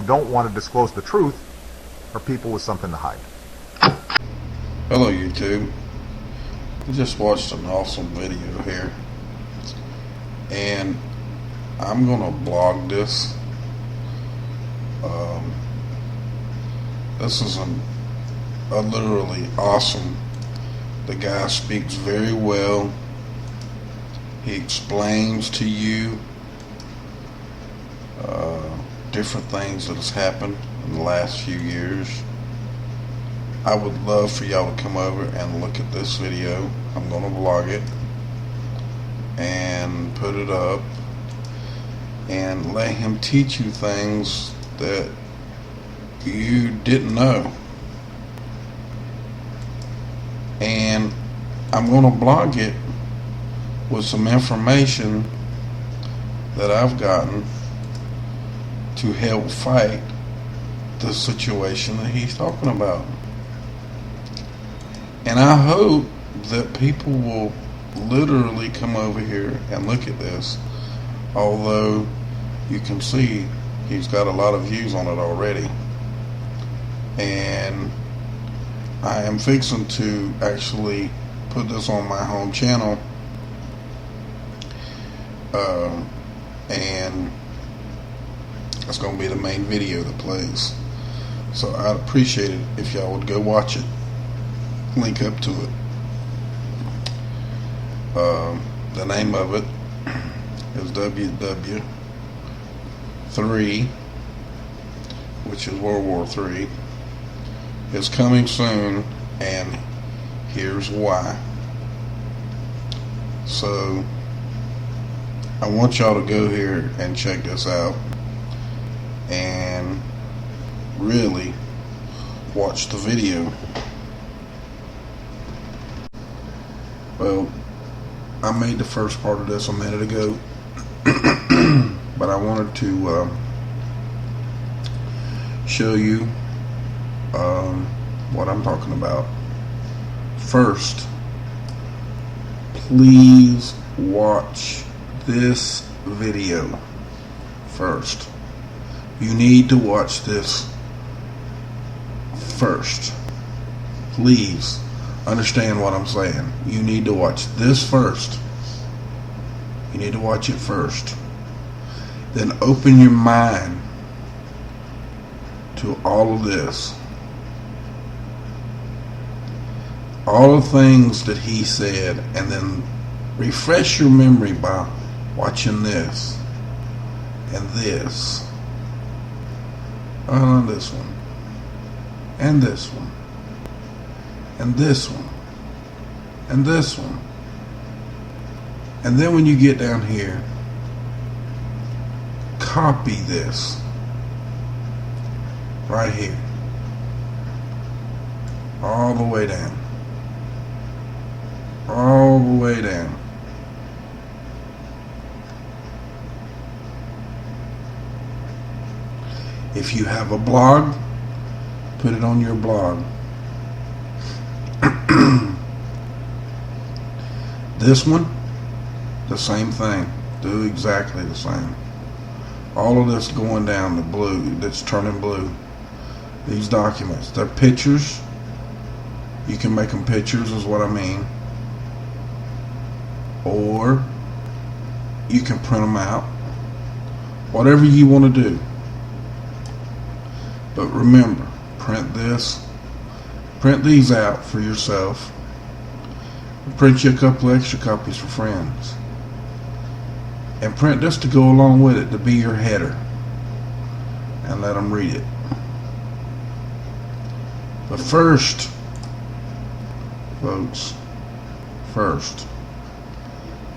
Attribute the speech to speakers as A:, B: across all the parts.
A: don't want to disclose the truth are people with something to hide.
B: Hello YouTube. I just watched an awesome video here, and I'm gonna blog this. This is a literally awesome. The guy speaks very well. He explains to you different things that has happened in the last few years. I would love for y'all to come over and look at this video. I'm going to vlog it and put it up and let him teach you things that you didn't know. And I'm going to blog it with some information that I've gotten to help fight the situation that he's talking about. And I hope that people will literally come over here and look at this, although you can see he's got a lot of views on it already. And I am fixing to actually put this on my home channel, and it's going to be the main video that plays. So I'd appreciate it if y'all would go watch it. Link up to it. The name of it is WW3, which is World War III. It's coming soon, and here's why. So I want y'all to go here and check this out and really watch the video. Well, I made the first part of this a minute ago, but I wanted to show you what I'm talking about. First, please watch this video first. You need to watch this first. Please understand what I'm saying. You need to watch this first. You need to watch it first. Then open your mind to all of this. All the things that he said, and then refresh your memory by watching this and this. This one, and this one, and this one, and this one. And then when you get down here, copy this right here, all the way down, all the way down. If you have a blog, put it on your blog. This one, the same thing. Do exactly the same. All of this going down the blue, that's turning blue. These documents, they're pictures. You can make them pictures, is what I mean. Or you can print them out. Whatever you want to do. But remember, print these out for yourself. Print you a couple extra copies for friends. And print this to go along with it, to be your header. And let them read it. But first, folks,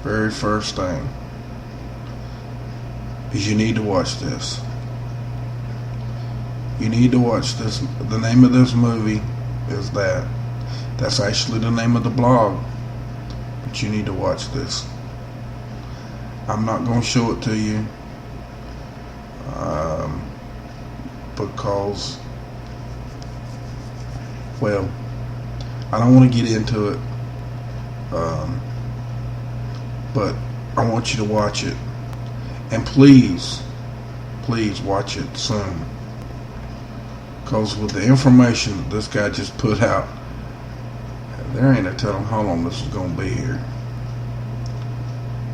B: very first thing is you need to watch this. You need to watch this. The name of this movie is that. That's actually the name of the blog. But you need to watch this. I'm not going to show it to you because, well, I don't want to get into it, but I want you to watch it. And please watch it soon. Because with the information that this guy just put out, there ain't a telling how long this is going to be here.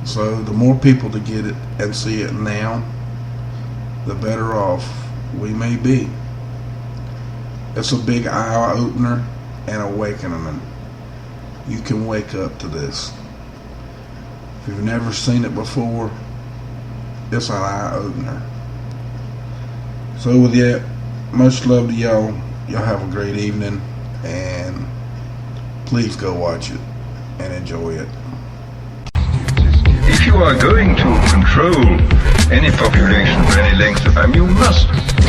B: So the more people to get it and see it now, the better off we may be. It's a big eye opener and awakening. You can wake up to this. If you've never seen it before, it's an eye opener. So with that, much love to y'all. Y'all have a great evening, and please go watch it and enjoy it.
C: If you are going to control any population for any length of time, you must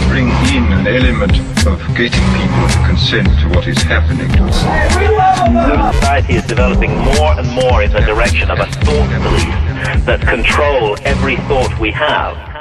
C: bring in an element of getting people to consent to what is happening to them.
D: Society is developing more and more in the direction of a thought police that control every thought we have.